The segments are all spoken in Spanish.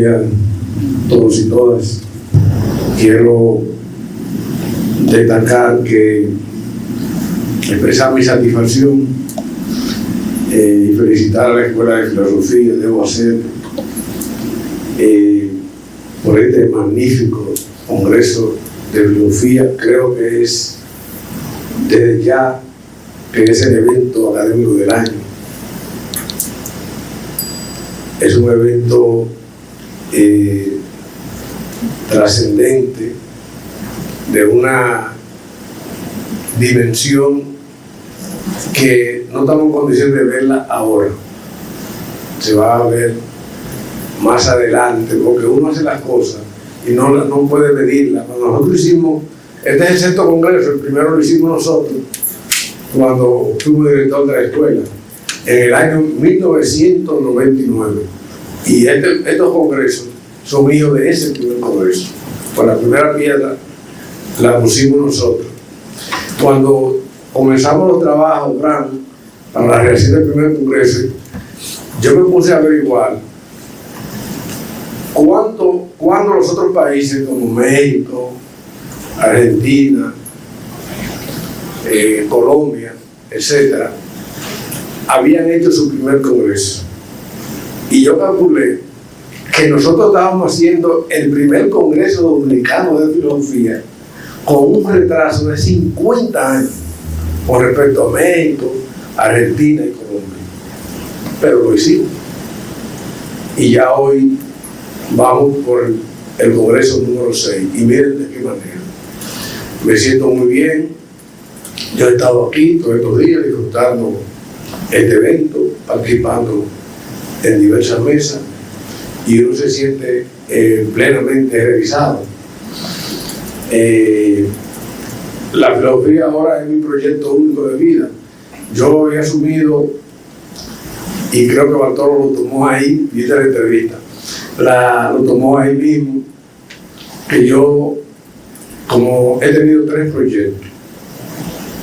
vayan todos y todas. Quiero destacar que expresar mi satisfacción y felicitar a la Escuela de Filosofía, debo hacer, por este magnífico Congreso de Filosofía. Creo que es desde ya que es el evento académico del año. Es un evento trascendente, de una dimensión que no estamos en condición de verla ahora. Se va a ver más adelante, porque uno hace las cosas y no puede medirlas. Cuando nosotros hicimos, este es el sexto congreso, el primero lo hicimos nosotros, cuando fuimos director de la escuela, en el año 1999. Y estos congresos son hijos de ese primer congreso. Pues la primera piedra la pusimos nosotros. Cuando comenzamos los trabajos grandes para la realización del primer congreso, yo me puse a averiguar cuando los otros países como México, Argentina, Colombia, etcétera, habían hecho su primer congreso. Y yo calculé que nosotros estábamos haciendo el primer congreso dominicano de filosofía con un retraso de 50 años con respecto a México, Argentina y Colombia. Pero lo hicimos. Y ya hoy vamos por el congreso número 6. Y miren de qué manera. Me siento muy bien. Yo he estado aquí todos estos días disfrutando este evento, participando en diversas mesas, y uno se siente plenamente realizado. La filosofía ahora es mi proyecto único de vida. Yo lo había asumido, y creo que Bartolo lo tomó ahí, viste la entrevista, lo tomó ahí mismo, que yo, como he tenido 3 proyectos.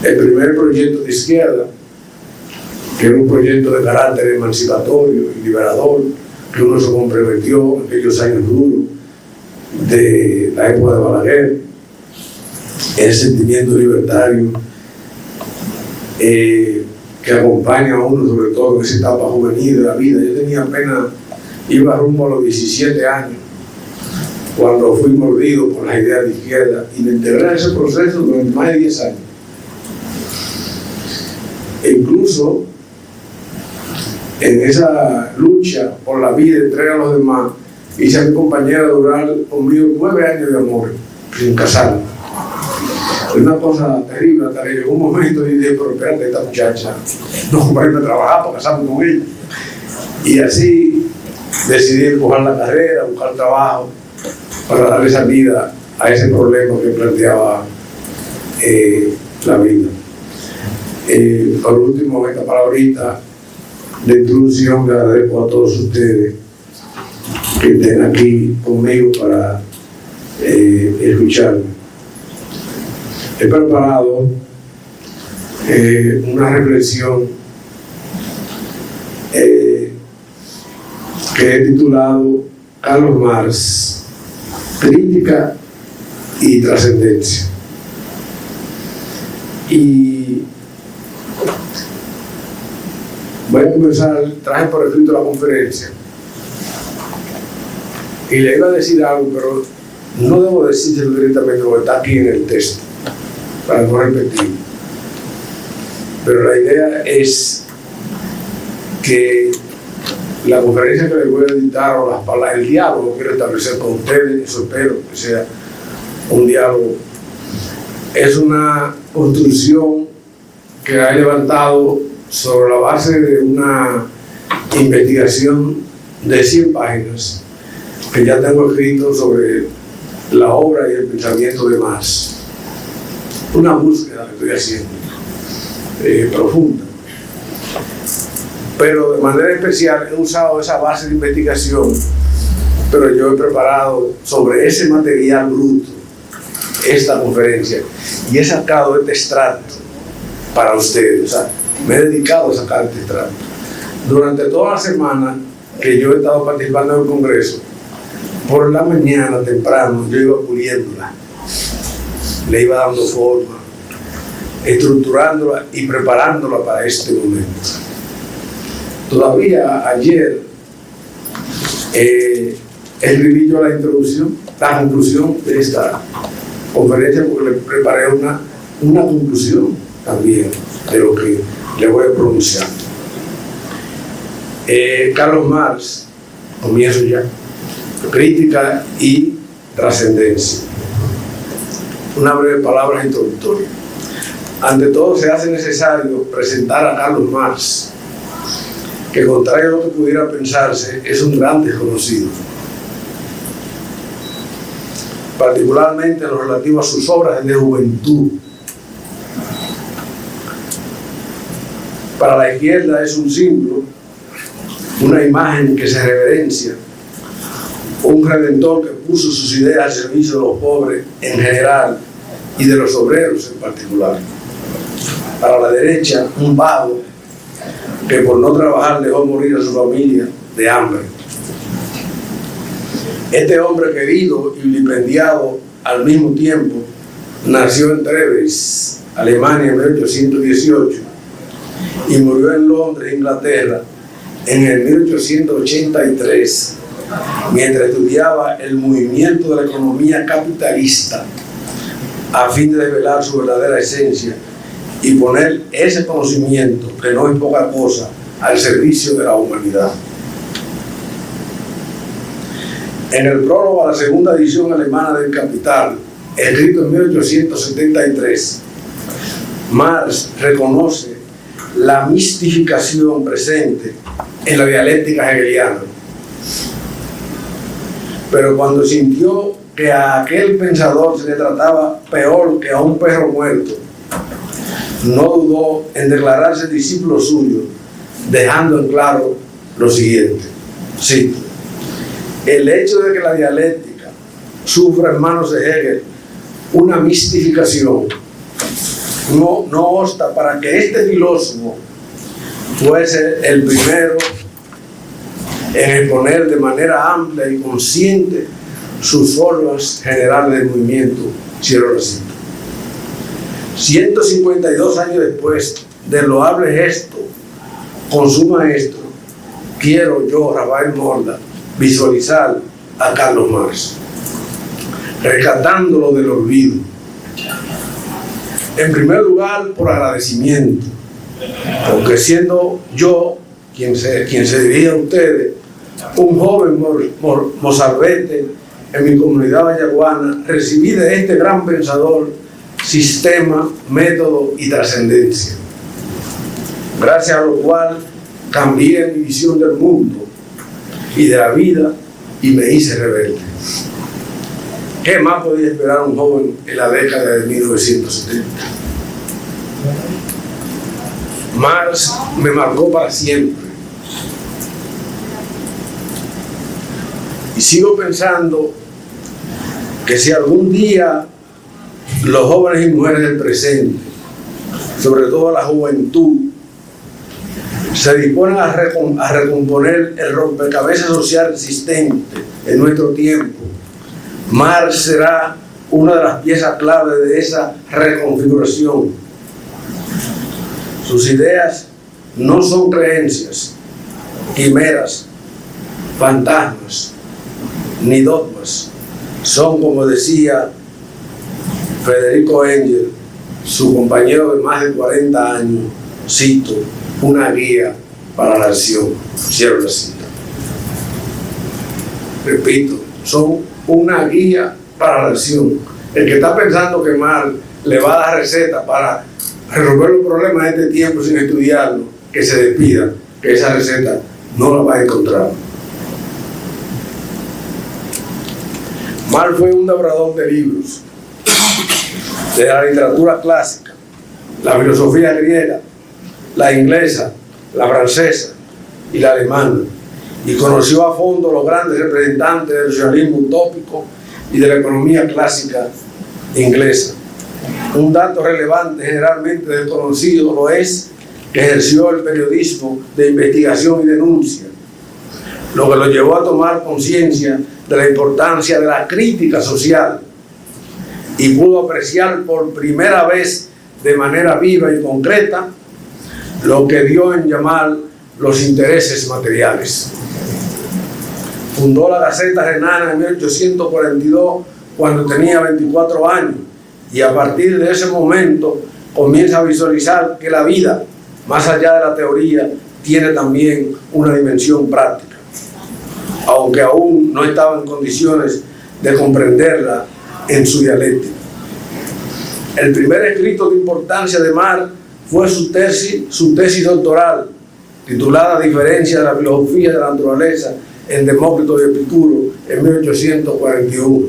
El primer proyecto de izquierda, que era un proyecto de carácter emancipatorio y liberador, que uno se comprometió en aquellos años duros de la época de Balaguer, el sentimiento libertario que acompaña a uno, sobre todo en esa etapa juvenil de la vida. Yo tenía apenas, iba rumbo a los 17 años, cuando fui mordido por las ideas de izquierda, y me integré en ese proceso durante más de 10 años. E incluso en esa lucha por la vida, entrega a los demás, hice a mi compañera durar conmigo 9 años de amor, sin casarme. Es una cosa terrible, hasta que llegó un momento y dije, pero espérate, esta muchacha no va a irme a trabajar para casarme con ella. Y así decidí empujar la carrera, buscar trabajo, para darle salida a ese problema que planteaba la vida. Por último, esta palabrita de introducción, le agradezco a todos ustedes que estén aquí conmigo para escucharme. He preparado una reflexión que he titulado Carlos Marx, Crítica y Trascendencia. Y voy a comenzar, traje por escrito la conferencia y le iba a decir algo, pero no debo decírselo directamente porque está aquí en el texto, para no repetir. Pero la idea es que la conferencia que les voy a editar, o las palabras, el diálogo que quiero establecer con ustedes, eso espero que sea un diálogo, es una construcción que ha levantado sobre la base de una investigación de 100 páginas que ya tengo escrito sobre la obra y el pensamiento de Marx. Una búsqueda que estoy haciendo, profunda. Pero de manera especial he usado esa base de investigación, pero yo he preparado sobre ese material bruto esta conferencia y he sacado este extracto para ustedes. O sea, me he dedicado a sacar este extracto. Durante toda la semana que yo he estado participando en el Congreso, por la mañana temprano yo iba puliéndola, le iba dando forma, estructurándola y preparándola para este momento. Todavía ayer escribí yo la conclusión de esta conferencia, porque le preparé una conclusión también de lo que le voy a pronunciar. Carlos Marx, comienzo ya, crítica y trascendencia. Una breve palabra introductoria. Ante todo, se hace necesario presentar a Carlos Marx, que, contrario a lo que pudiera pensarse, es un gran desconocido, particularmente en lo relativo a sus obras de juventud. Para la izquierda es un símbolo, una imagen que se reverencia, un redentor que puso sus ideas al servicio de los pobres en general y de los obreros en particular. Para la derecha, un vago que por no trabajar dejó morir a su familia de hambre. Este hombre querido y vilipendiado al mismo tiempo nació en Treves, Alemania, en 1818 y murió en Londres, Inglaterra, en el 1883, mientras estudiaba el movimiento de la economía capitalista, a fin de desvelar su verdadera esencia y poner ese conocimiento, que no es poca cosa, al servicio de la humanidad. En el prólogo a la segunda edición alemana del Capital, escrito en 1873, Marx reconoce la mistificación presente en la dialéctica hegeliana. Pero cuando sintió que a aquel pensador se le trataba peor que a un perro muerto, no dudó en declararse discípulo suyo, dejando en claro lo siguiente, cito: el hecho de que la dialéctica sufra en manos de Hegel una mistificación no obsta para que este filósofo fuese el primero en exponer de manera amplia y consciente sus formas generales de movimiento. Cierro la cita. 152 años después del loable gesto con su maestro, quiero yo, Rafael Morda, visualizar a Carlos Marx, rescatándolo del olvido. En primer lugar, por agradecimiento, porque siendo yo quien se dirige a ustedes, un joven mozalbete en mi comunidad vallaguana, recibí de este gran pensador sistema, método y trascendencia, gracias a lo cual cambié mi visión del mundo y de la vida y me hice rebelde. ¿Qué más podía esperar un joven en la década de 1970? Marx me marcó para siempre. Y sigo pensando que si algún día los jóvenes y mujeres del presente, sobre todo la juventud, se disponen a recomponer el rompecabezas social existente en nuestro tiempo, Marx será una de las piezas clave de esa reconfiguración. Sus ideas no son creencias, quimeras, fantasmas, ni dogmas. Son, como decía Federico Engel, su compañero de más de 40 años, cito, una guía para la acción. Cierro la cita. Repito, son una guía para la acción. El que está pensando que Marx le va a dar receta para resolver los problemas de este tiempo sin estudiarlo, que se despida, que esa receta no la va a encontrar. Marx fue un devorador de libros, de la literatura clásica, la filosofía griega, la inglesa, la francesa y la alemana, y conoció a fondo los grandes representantes del socialismo utópico y de la economía clásica inglesa. Un dato relevante, generalmente desconocido, lo es que ejerció el periodismo de investigación y denuncia, lo que lo llevó a tomar conciencia de la importancia de la crítica social y pudo apreciar por primera vez de manera viva y concreta lo que dio en llamar los intereses materiales. Fundó la Gaceta Renana en 1842 cuando tenía 24 años y a partir de ese momento comienza a visualizar que la vida, más allá de la teoría, tiene también una dimensión práctica, aunque aún no estaba en condiciones de comprenderla en su dialéctica. El primer escrito de importancia de Marx fue su tesis doctoral, titulada Diferencia de la filosofía de la naturaleza en Demócrito y Epicuro, en 1841.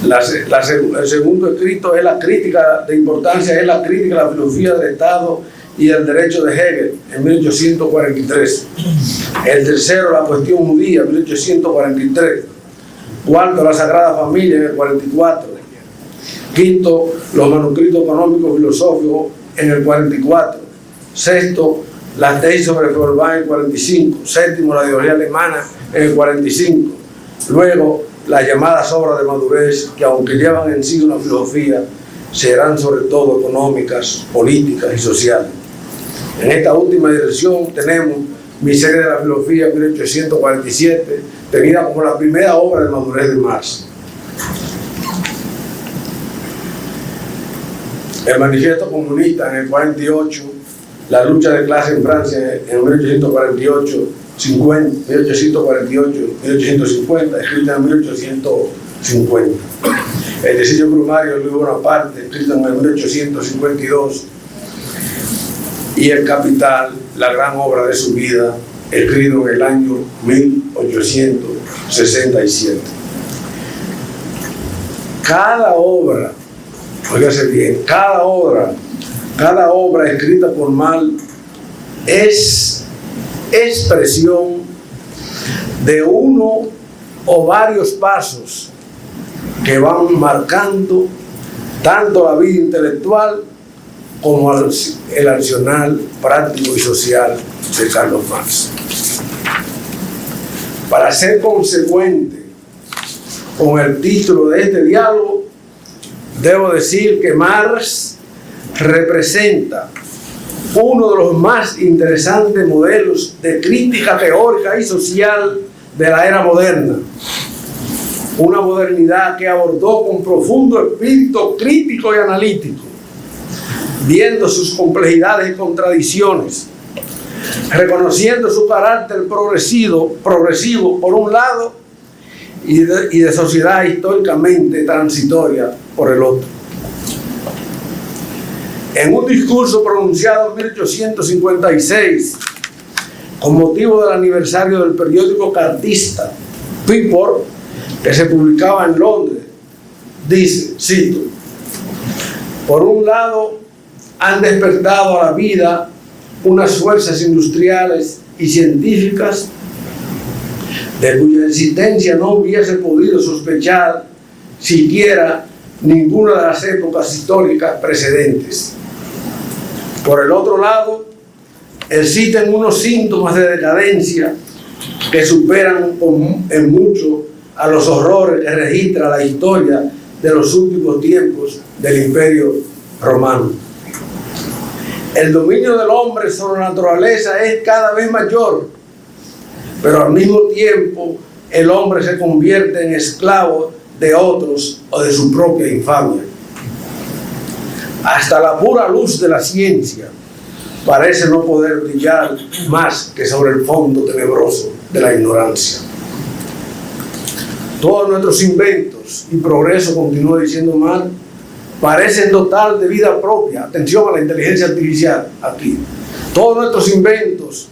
El segundo escrito es la crítica de importancia, es la crítica de la filosofía del Estado y el derecho de Hegel, en 1843. El tercero, la cuestión judía, en 1843. Cuarto, la Sagrada Familia, en el 44. Quinto, los manuscritos económicos filosóficos, en el 44. Sexto, la tesis sobre Feuerbach, en el 45. Séptimo, la ideología alemana, en el 45. Luego, las llamadas obras de madurez, que aunque llevan en sí una filosofía, serán sobre todo económicas, políticas y sociales. En esta última dirección tenemos Miseria de la Filosofía, 1847, tenida como la primera obra de madurez de Marx. El Manifiesto Comunista, en el 48, la lucha de clase en Francia, en 1848, 1850, escrita en 1850. El diseño primario de Luis Bonaparte, escrito en el 1852. Y El Capital, la gran obra de su vida, escrito en el año 1867. Cada obra, óigase bien, cada obra escrita por Marx es expresión de uno o varios pasos que van marcando tanto la vida intelectual como el accionar práctico y social de Carlos Marx. Para ser consecuente con el título de este diálogo, debo decir que Marx representa uno de los más interesantes modelos de crítica teórica y social de la era moderna. Una modernidad que abordó con profundo espíritu crítico y analítico, viendo sus complejidades y contradicciones, reconociendo su carácter progresivo por un lado y de sociedad históricamente transitoria por el otro. En un discurso pronunciado en 1856, con motivo del aniversario del periódico cartista People, que se publicaba en Londres, dice, cito: por un lado, han despertado a la vida unas fuerzas industriales y científicas de cuya existencia no hubiese podido sospechar siquiera ninguna de las épocas históricas precedentes. Por el otro lado, existen unos síntomas de decadencia que superan en mucho a los horrores que registra la historia de los últimos tiempos del Imperio Romano. El dominio del hombre sobre la naturaleza es cada vez mayor, pero al mismo tiempo el hombre se convierte en esclavo de otros o de su propia infamia. Hasta la pura luz de la ciencia parece no poder brillar más que sobre el fondo tenebroso de la ignorancia. Todos nuestros inventos y progreso, continúa diciendo Marx, parecen dotar de vida propia. Atención a la inteligencia artificial aquí. Todos nuestros inventos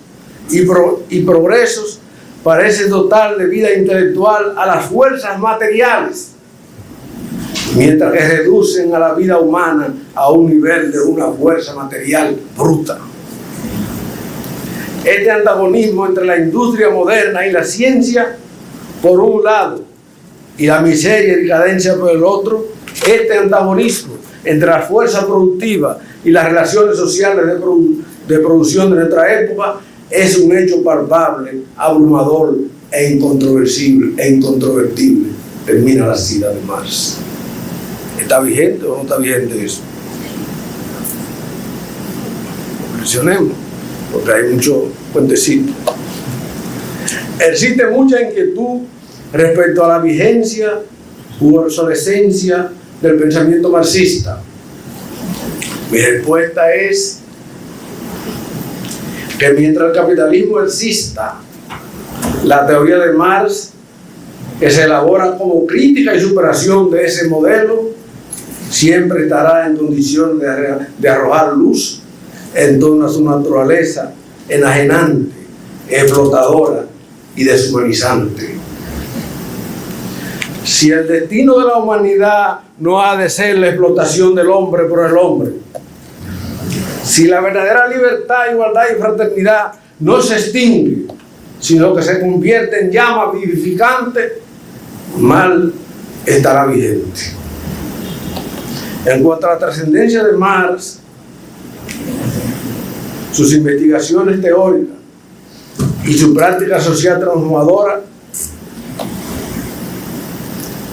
y progresos parecen dotar de vida intelectual a las fuerzas materiales, mientras que reducen a la vida humana a un nivel de una fuerza material bruta. Este antagonismo entre la industria moderna y la ciencia, por un lado, y la miseria y decadencia por el otro, este antagonismo entre la fuerza productiva y las relaciones sociales de producción de nuestra época es un hecho palpable, abrumador e incontrovertible, termina la cita de Marx. ¿Está vigente o no está vigente eso? Reflexionemos, porque hay mucho puentecito. Existe mucha inquietud respecto a la vigencia u obsolescencia del pensamiento marxista. Mi respuesta es que mientras el capitalismo exista, la teoría de Marx, que se elabora como crítica y superación de ese modelo, siempre estará en condición de arrojar luz en torno a su naturaleza enajenante, explotadora y deshumanizante. Si el destino de la humanidad no ha de ser la explotación del hombre por el hombre, si la verdadera libertad, igualdad y fraternidad no se extingue, sino que se convierte en llama vivificante, mal estará vigente. En cuanto a la trascendencia de Marx, sus investigaciones teóricas y su práctica social transformadora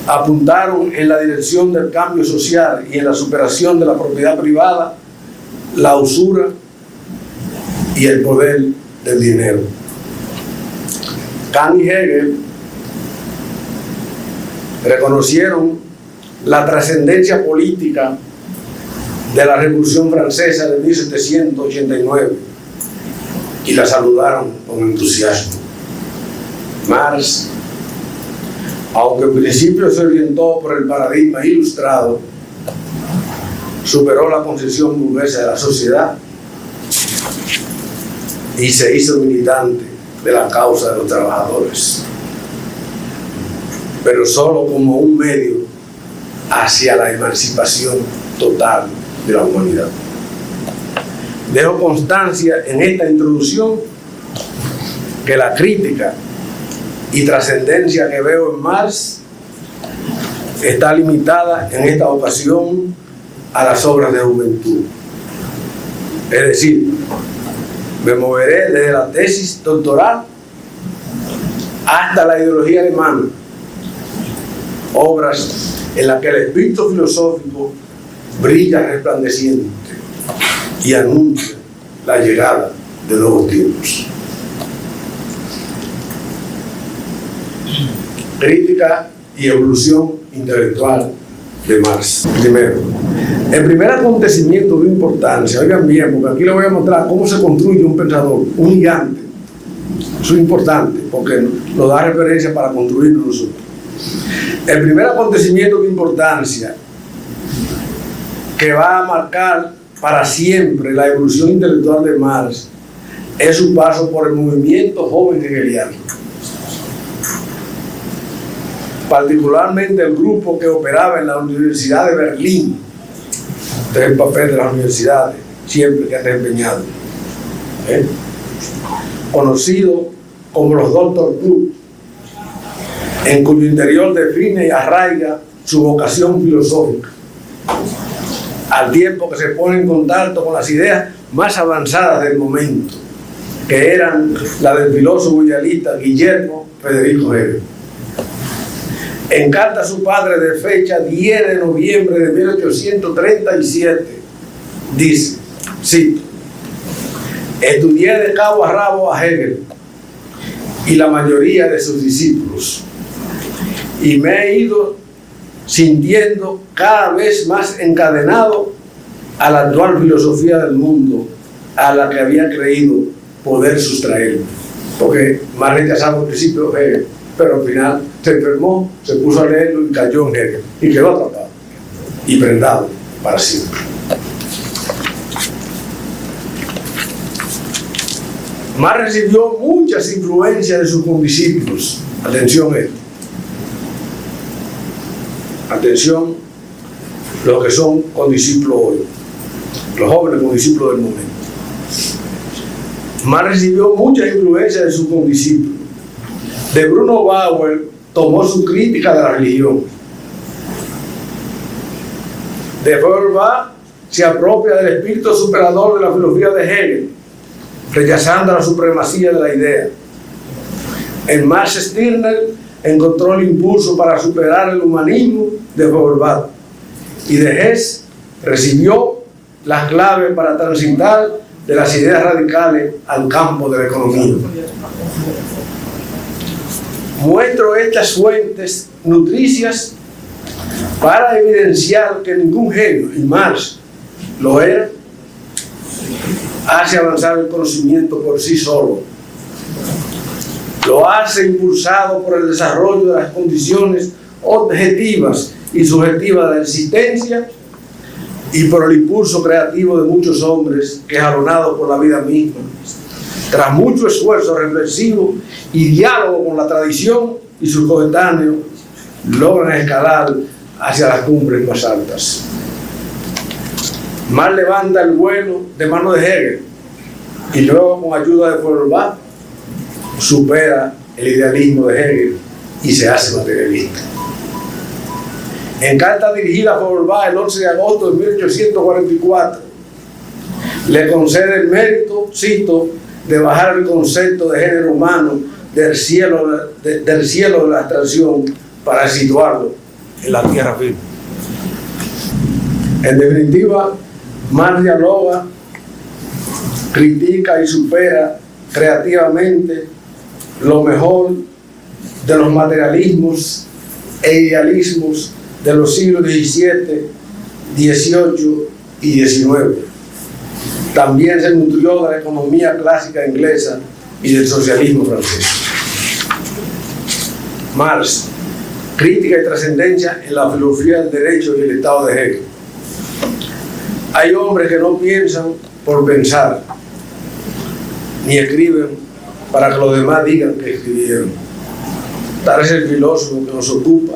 apuntaron en la dirección del cambio social y en la superación de la propiedad privada, la usura y el poder del dinero. Kant y Hegel reconocieron la trascendencia política de la Revolución Francesa de 1789 y la saludaron con entusiasmo. Marx, aunque en principio se orientó por el paradigma ilustrado, superó la concepción burguesa de la sociedad y se hizo militante de la causa de los trabajadores, pero solo como un medio hacia la emancipación total de la humanidad. Dejo constancia en esta introducción que la crítica y trascendencia que veo en Marx está limitada en esta ocasión a las obras de juventud. Es decir, me moveré desde la tesis doctoral hasta la ideología alemana, obras en las que el espíritu filosófico brilla resplandeciente y anuncia la llegada de nuevos tiempos. Crítica y evolución intelectual de Marx. Primero, el primer acontecimiento de importancia, oigan bien, porque aquí les voy a mostrar cómo se construye un pensador, un gigante. Eso es importante, porque nos da referencia para construirlo nosotros. El primer acontecimiento de importancia que va a marcar para siempre la evolución intelectual de Marx es su paso por el movimiento joven hegeliano, particularmente el grupo que operaba en la Universidad de Berlín. Este es el papel de las universidades, siempre que han desempeñado, conocido como los Doctor Club, en cuyo interior define y arraiga su vocación filosófica, al tiempo que se pone en contacto con las ideas más avanzadas del momento, que eran la del filósofo idealista Guillermo Federico Hegel. En carta a su padre de fecha 10 de noviembre de 1837, dice, cito: estudié de cabo a rabo a Hegel y la mayoría de sus discípulos, y me he ido sintiendo cada vez más encadenado a la actual filosofía del mundo, a la que había creído poder sustraerme. Porque más rechazado al principio Hegel, pero al final se enfermó, se puso a leerlo y cayó en Hegel y quedó atrapado y prendado para siempre. Marx recibió muchas influencias de sus condiscípulos. Atención esto. Atención los que son condiscípulos hoy, los jóvenes condiscípulos del momento. Marx recibió muchas influencias de sus condiscípulos. De Bruno Bauer tomó su crítica de la religión. De Feuerbach se apropia del espíritu superador de la filosofía de Hegel, rechazando la supremacía de la idea. En Max Stirner encontró el impulso para superar el humanismo de Feuerbach, y de Hess recibió las claves para transitar de las ideas radicales al campo de la economía. Muestro estas fuentes nutricias para evidenciar que ningún genio, y Marx lo era, hace avanzar el conocimiento por sí solo. Lo hace impulsado por el desarrollo de las condiciones objetivas y subjetivas de la existencia y por el impulso creativo de muchos hombres que, jalonados por la vida misma, tras mucho esfuerzo reflexivo y diálogo con la tradición y sus coetáneos, logran escalar hacia las cumbres más altas. Marx levanta el vuelo de mano de Hegel y luego, con ayuda de Feuerbach, supera el idealismo de Hegel y se hace materialista. En carta dirigida a Feuerbach el 11 de agosto de 1844, le concede el mérito, cito, de bajar el concepto de género humano del cielo de la abstracción para situarlo en la tierra firme. En definitiva, Marx dialoga, critica y supera creativamente lo mejor de los materialismos e idealismos de los siglos XVII, XVIII y XIX. También se nutrió de la economía clásica inglesa y del socialismo francés. Marx, crítica y trascendencia en la filosofía del derecho y el estado de Hegel. Hay hombres que no piensan por pensar, ni escriben para que los demás digan que escribieron. Tal es el filósofo que nos ocupa.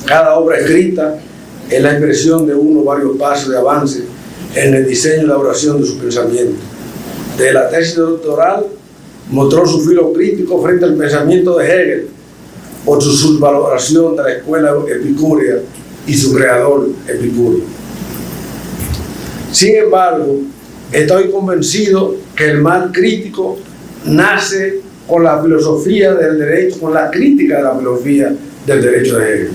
Cada obra escrita es la expresión de uno o varios pasos de avance en el diseño y elaboración de su pensamiento. De la tesis doctoral mostró su filo crítico frente al pensamiento de Hegel por su subvaloración de la escuela epicúrea y su creador Epicuro. Sin embargo, estoy convencido que el mal crítico nace con la filosofía del derecho, con la crítica de la filosofía del derecho de Hegel.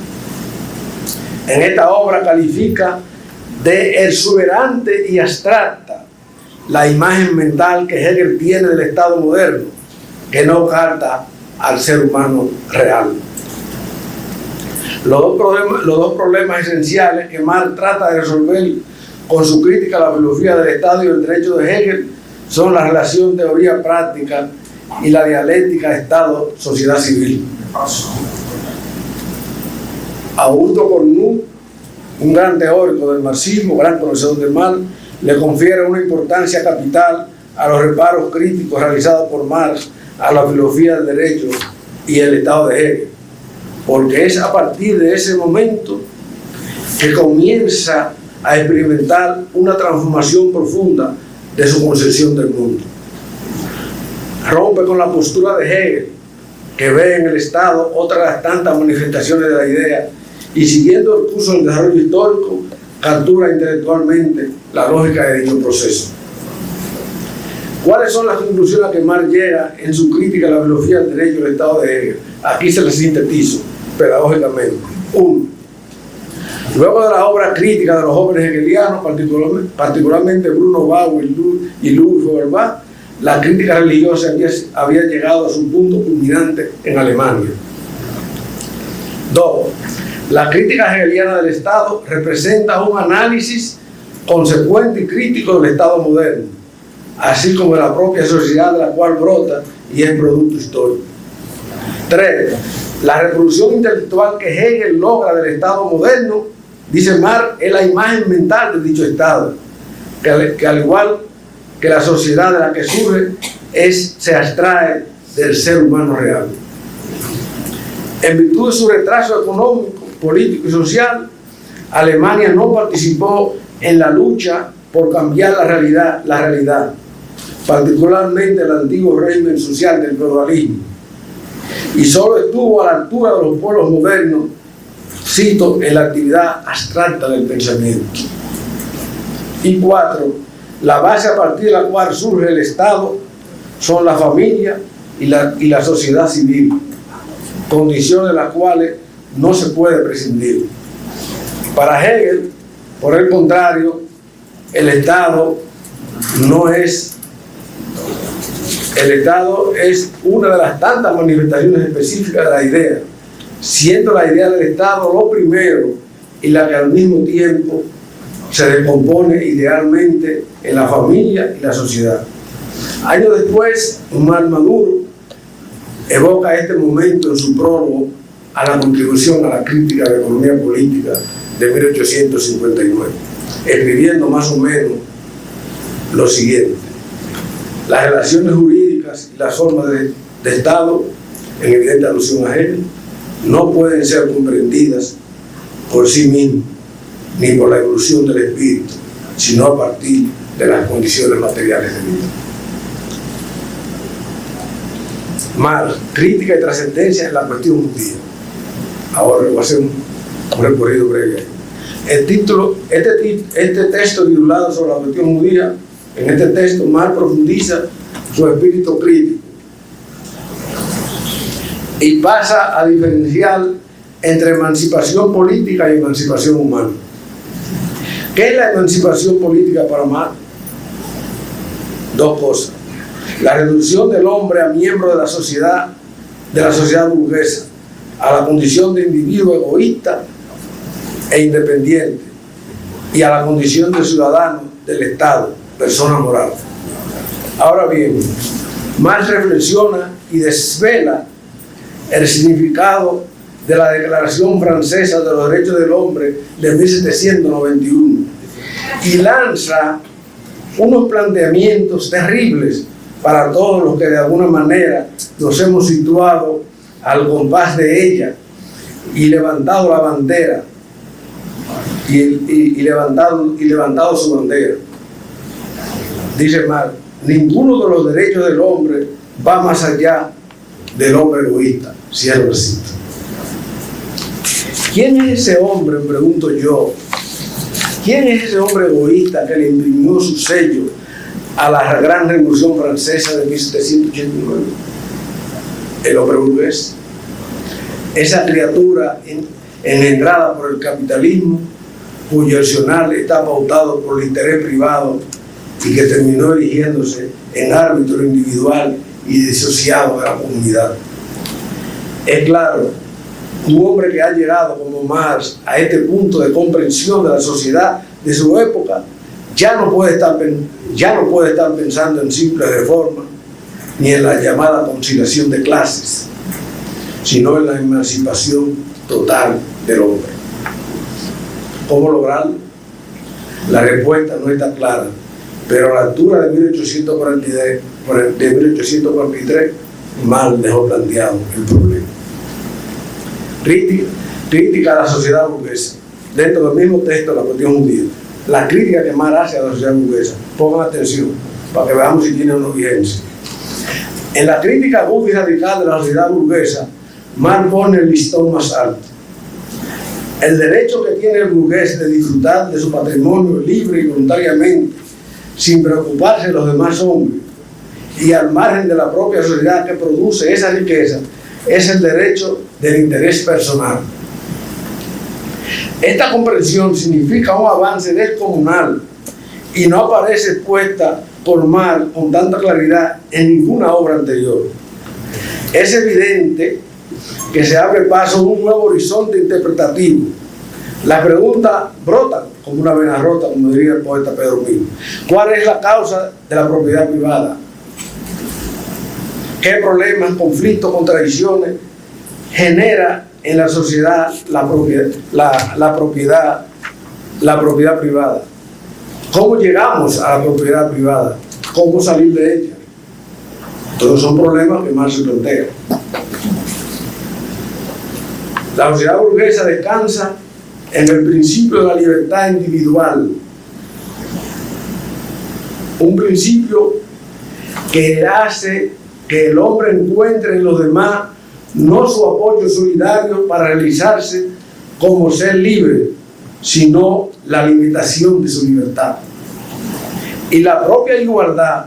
En esta obra califica de exuberante y abstracta la imagen mental que Hegel tiene del Estado moderno, que no capta al ser humano real. Los dos problemas esenciales que Marx trata de resolver con su crítica a la filosofía del Estado y el derecho de Hegel son la relación teoría-práctica y la dialéctica Estado-sociedad civil. Augusto Cornu, un gran teórico del marxismo, gran conocedor del Marx, le confiere una importancia capital a los reparos críticos realizados por Marx a la filosofía del derecho y el Estado de Hegel, porque es a partir de ese momento que comienza a experimentar una transformación profunda de su concepción del mundo. Rompe con la postura de Hegel, que ve en el Estado otra de las tantas manifestaciones de la idea, y siguiendo el curso del desarrollo histórico, captura intelectualmente la lógica de dicho proceso. ¿Cuáles son las conclusiones a que Marx llega en su crítica a la filosofía del derecho y el Estado de Hegel? Aquí se las sintetizo pedagógicamente. 1. Luego de la obra crítica de los jóvenes hegelianos, particularmente Bruno Bauer y Ludwig Feuerbach, la crítica religiosa había llegado a su punto culminante en Alemania. 2. La crítica hegeliana del Estado representa un análisis consecuente y crítico del Estado moderno, así como de la propia sociedad de la cual brota y es producto histórico. 3. La reproducción intelectual que Hegel logra del Estado moderno, dice Marx, es la imagen mental de dicho Estado, que al igual que la sociedad de la que surge, se abstrae del ser humano real. En virtud de su retraso económico, político y social, Alemania no participó en la lucha por cambiar la realidad, particularmente el antiguo régimen social del feudalismo, y solo estuvo a la altura de los pueblos modernos, cito, en la actividad abstracta del pensamiento. Y 4. La base a partir de la cual surge el Estado son la familia, y la sociedad civil, condiciones de las cuales no se puede prescindir. Para Hegel, por el contrario, el Estado es una de las tantas manifestaciones específicas de la idea, siendo la idea del Estado lo primero y la que al mismo tiempo se descompone idealmente en la familia y la sociedad. Años después, Omar Maduro evoca este momento en su prólogo a la contribución a la crítica de la economía política de 1859, escribiendo más o menos lo siguiente: las relaciones jurídicas y las formas de Estado, en evidente alusión a él, no pueden ser comprendidas por sí mismas ni por la evolución del espíritu, sino a partir de las condiciones materiales de vida. Marx, crítica y trascendencia en la cuestión judía. Ahora voy a hacer un recorrido breve. El título, este texto titulado sobre la cuestión judía, en este texto Marx profundiza su espíritu crítico y pasa a diferenciar entre emancipación política y emancipación humana. ¿Qué es la emancipación política para Marx? Dos cosas: la reducción del hombre a miembro de la sociedad burguesa, a la condición de individuo egoísta e independiente, y a la condición de ciudadano del Estado, persona moral. Ahora bien, Marx reflexiona y desvela el significado de la Declaración Francesa de los Derechos del Hombre de 1791 y lanza unos planteamientos terribles para todos los que de alguna manera nos hemos situado al compás de ella y levantado la bandera y levantado su bandera. Dice Marx: ninguno de los derechos del hombre va más allá del hombre egoísta. Cierro el cita. ¿Quién es ese hombre? Pregunto yo. ¿Quién es ese hombre egoísta que le imprimió su sello a la gran Revolución Francesa de 1789? El hombre burgués. Esa criatura engendrada por el capitalismo, cuyo accionar está pautado por el interés privado y que terminó erigiéndose en árbitro individual y disociado de la comunidad. Es claro, un hombre que ha llegado como Marx a este punto de comprensión de la sociedad de su época ya no puede estar pensando en simples reformas ni en la llamada conciliación de clases, sino en la emancipación total del hombre. ¿Cómo lograrlo? La respuesta no está clara, pero a la altura de 1843 Marx dejó planteado el problema. Crítica a la sociedad burguesa. Dentro del mismo texto de la cuestión judía, la crítica que Marx hace a la sociedad burguesa. Pongan atención para que veamos si tiene una vigencia. En la crítica aguda y radical de la sociedad burguesa, Marx pone el listón más alto. El derecho que tiene el burgués de disfrutar de su patrimonio libre y voluntariamente, sin preocuparse de los demás hombres y al margen de la propia sociedad que produce esa riqueza, es el derecho del interés personal. Esta comprensión significa un avance descomunal y no aparece expuesta por Marx con tanta claridad en ninguna obra anterior. Es evidente que se abre paso a un nuevo horizonte interpretativo. La pregunta brota como una vena rota, como diría el poeta Pedro Mil. ¿Cuál es la causa de la propiedad privada? ¿Qué problemas, conflictos, contradicciones genera en la sociedad la propiedad privada? ¿Cómo llegamos a la propiedad privada? ¿Cómo salir de ella? Todos son problemas que Marx se plantea. La sociedad burguesa descansa en el principio de la libertad individual, un principio que hace que el hombre encuentre en los demás no su apoyo solidario para realizarse como ser libre, sino la limitación de su libertad. Y la propia igualdad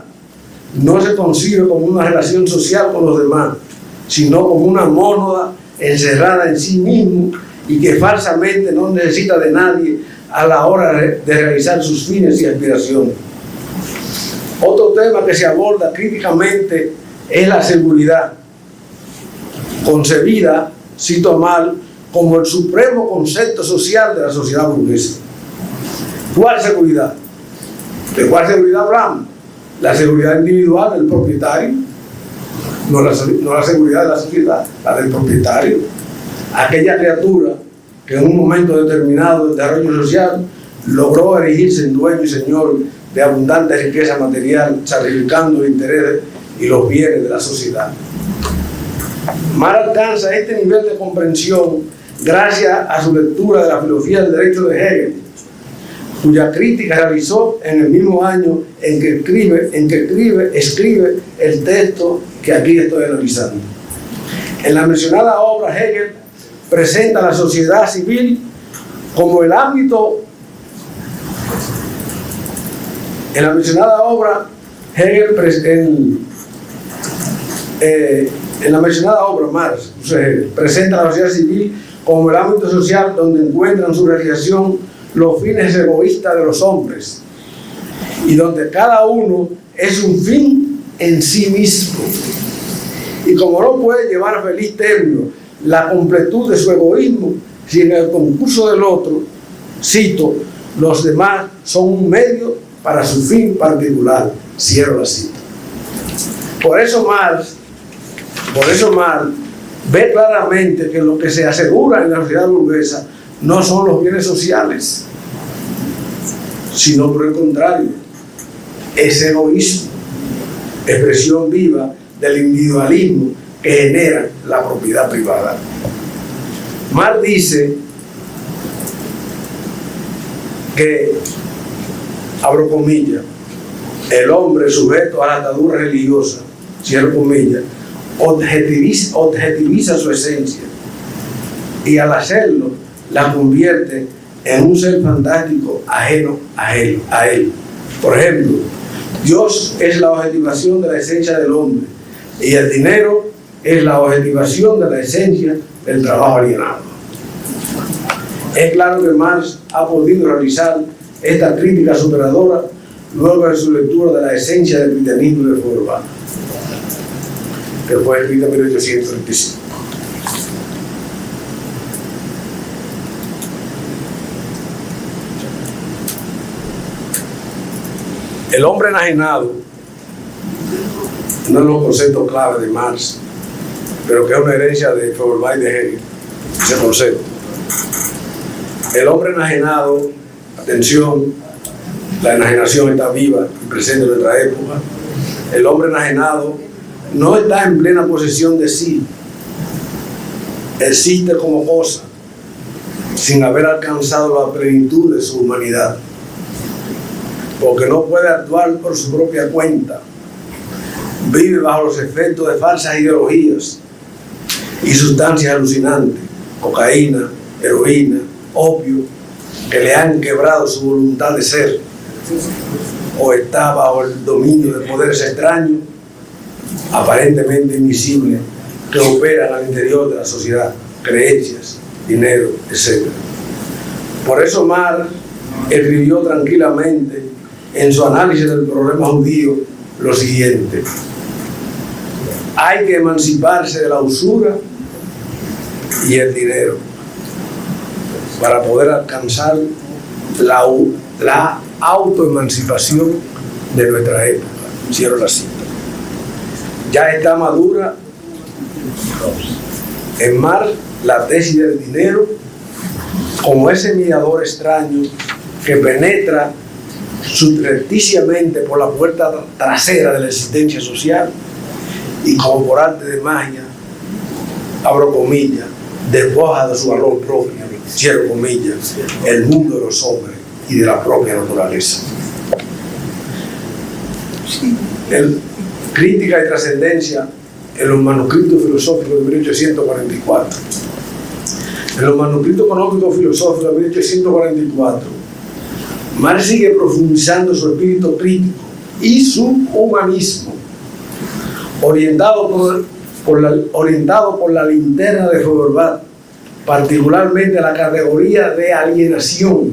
no se concibe como una relación social con los demás, sino como una mónada encerrada en sí mismo y que falsamente no necesita de nadie a la hora de realizar sus fines y aspiraciones. Otro tema que se aborda críticamente es la seguridad, concebida, cito mal, como el supremo concepto social de la sociedad burguesa. ¿Cuál seguridad? ¿De cuál seguridad hablamos? La seguridad individual del propietario, no la seguridad de la sociedad, la del propietario. Aquella criatura que en un momento determinado del desarrollo social logró erigirse en dueño y señor de abundante riqueza material, sacrificando los intereses y los bienes de la sociedad. Marx alcanza este nivel de comprensión gracias a su lectura de la filosofía del derecho de Hegel, cuya crítica realizó en el mismo año en que escribe el texto que aquí estoy analizando. En la mencionada obra, Hegel presenta a la sociedad civil como el ámbito. En la mencionada obra, Marx presenta a la sociedad civil como el ámbito social donde encuentran su realización los fines egoístas de los hombres y donde cada uno es un fin en sí mismo. Y como no puede llevar a feliz término la completud de su egoísmo, si en el concurso del otro, cito, los demás son un medio para su fin particular, cierro la cita. Por eso Marx ve claramente que lo que se asegura en la sociedad burguesa no son los bienes sociales, sino por el contrario, es egoísmo, expresión viva del individualismo que genera la propiedad privada. Marx dice que, abro comillas, el hombre sujeto a la atadura religiosa, cierro comillas, objetiviza su esencia y al hacerlo la convierte en un ser fantástico ajeno a él. Por ejemplo, Dios es la objetivación de la esencia del hombre y el dinero es la objetivación de la esencia del trabajo alienado. Es claro que Marx ha podido realizar esta crítica superadora luego de su lectura de la esencia del cristianismo de Feuerbach, que fue escrita en 1835. El hombre enajenado, uno de los conceptos clave de Marx, pero que es una herencia de Feuerbach y de Hegel, ese concepto. El hombre enajenado, atención, la enajenación está viva y presente en nuestra época. El hombre enajenado no está en plena posesión de sí, existe como cosa, sin haber alcanzado la plenitud de su humanidad, porque no puede actuar por su propia cuenta, vive bajo los efectos de falsas ideologías y sustancias alucinantes, cocaína, heroína, opio, que le han quebrado su voluntad de ser, o está bajo el dominio de poderes extraños, aparentemente invisibles, que operan al interior de la sociedad, creencias, dinero, etc. Por eso Marx escribió tranquilamente en su análisis del problema judío lo siguiente: hay que emanciparse de la usura y el dinero para poder alcanzar la autoemancipación de nuestra época. Cierro la cita. Ya está madura en Marx la tesis del dinero como ese mediador extraño que penetra subrepticiamente por la puerta trasera de la existencia social y como por arte de magia, abro comillas, despoja de su valor propio, cierro comillas, el mundo de los hombres y de la propia naturaleza. Crítica y trascendencia en los manuscritos filosóficos de 1844. En los manuscritos económicos filosóficos de 1844, Marx sigue profundizando su espíritu crítico y su humanismo, orientado por la linterna de Feuerbach, particularmente la categoría de alienación,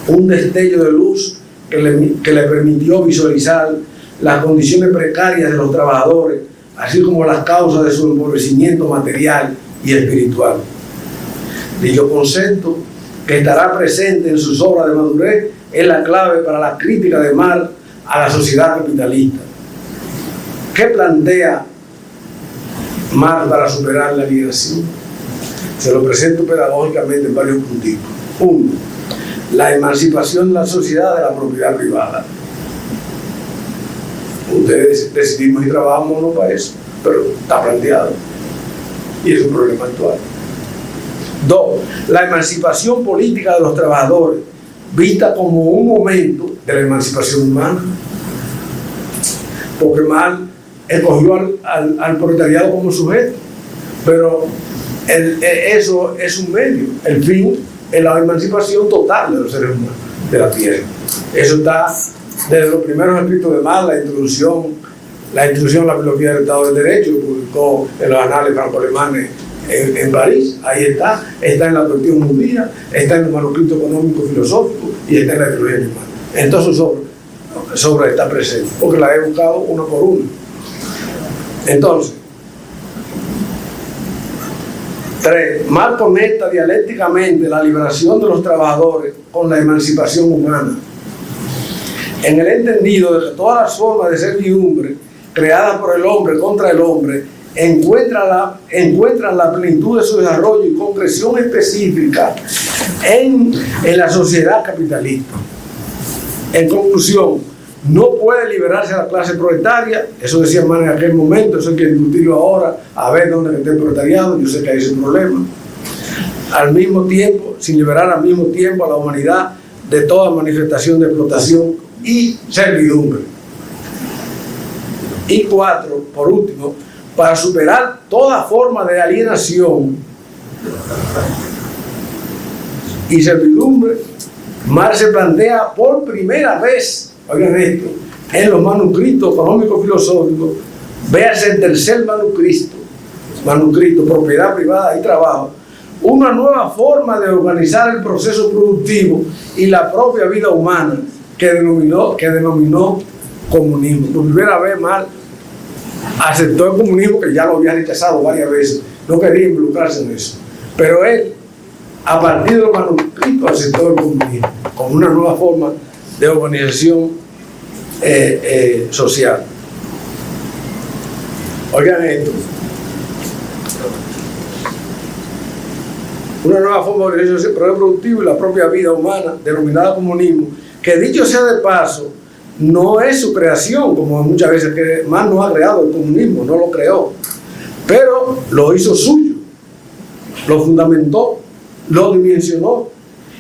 un destello de luz que le permitió visualizar las condiciones precarias de los trabajadores, así como las causas de su empobrecimiento material y espiritual. Dicho concepto, que estará presente en sus obras de madurez, es la clave para la crítica de Marx a la sociedad capitalista. ¿Qué plantea Marx para superar la alienación? Se lo presento pedagógicamente en varios puntitos. 1. La emancipación de la sociedad de la propiedad privada. Ustedes decidimos y trabajamos no para eso, pero está planteado. Y es un problema actual. 2. La emancipación política de los trabajadores, vista como un momento de la emancipación humana. Porque Marx escogió al proletariado como sujeto, pero eso es un medio. El fin es la emancipación total de los seres humanos, de la tierra. Eso está desde los primeros escritos de Marx, la introducción a la filosofía del Estado del Derecho, que publicó en los anales franco-alemanes en París. Ahí está en la doctrina judía, está en el manuscrito económico filosófico y está en la teología alemana. Entonces sobre está presente, porque la he buscado uno por uno. Entonces, 3. Marx conecta dialécticamente la liberación de los trabajadores con la emancipación humana, en el entendido de que todas las formas de servidumbre creadas por el hombre contra el hombre encuentran la plenitud de su desarrollo y concreción específica en la sociedad capitalista. En conclusión, no puede liberarse a la clase proletaria, eso decía Marx en aquel momento, eso hay que discutirlo ahora, a ver dónde está el proletariado, yo sé que hay ese problema. Al mismo tiempo, sin liberar al mismo tiempo a la humanidad de toda manifestación de explotación y servidumbre. Y 4, por último, para superar toda forma de alienación y servidumbre, Marx se plantea por primera vez, oigan esto, en los manuscritos económicos filosóficos, véase el tercer manuscrito, propiedad privada y trabajo, una nueva forma de organizar el proceso productivo y la propia vida humana que denominó comunismo. Por primera vez Marx aceptó el comunismo, que ya lo había rechazado varias veces, no quería involucrarse en eso, pero él, a partir de los manuscritos, aceptó el comunismo como una nueva forma de organización social. Oigan esto, una nueva forma de organización productiva y la propia vida humana, denominada comunismo, que dicho sea de paso, no es su creación, como muchas veces que Marx no ha creado el comunismo, no lo creó, pero lo hizo suyo, lo fundamentó, lo dimensionó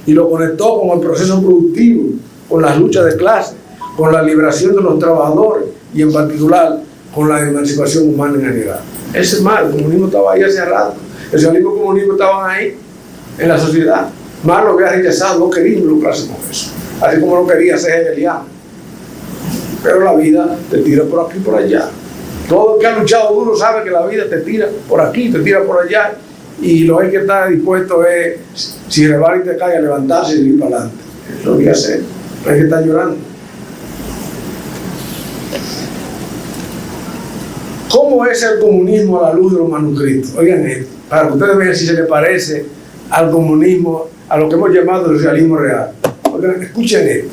y lo conectó con el proceso productivo, con las luchas de clase, con la liberación de los trabajadores y en particular con la emancipación humana en general. Ese es Marx, el comunismo estaba ahí hace rato, el socialismo y el comunismo estaban ahí en la sociedad. Marx lo había rechazado, no quería involucrarse con eso, así como no quería ser hegeliano. Pero la vida te tira por aquí y por allá. Todo el que ha luchado duro sabe que la vida te tira por aquí, te tira por allá, y lo que está dispuesto es, si rebala y te cae, a levantarse y ir para adelante. Eso lo voy a hacer, no hay que estar llorando. ¿Cómo es el comunismo a la luz de los manuscritos? Oigan esto, para que ustedes vean si se le parece al comunismo, a lo que hemos llamado el socialismo real. Oigan, escuchen esto.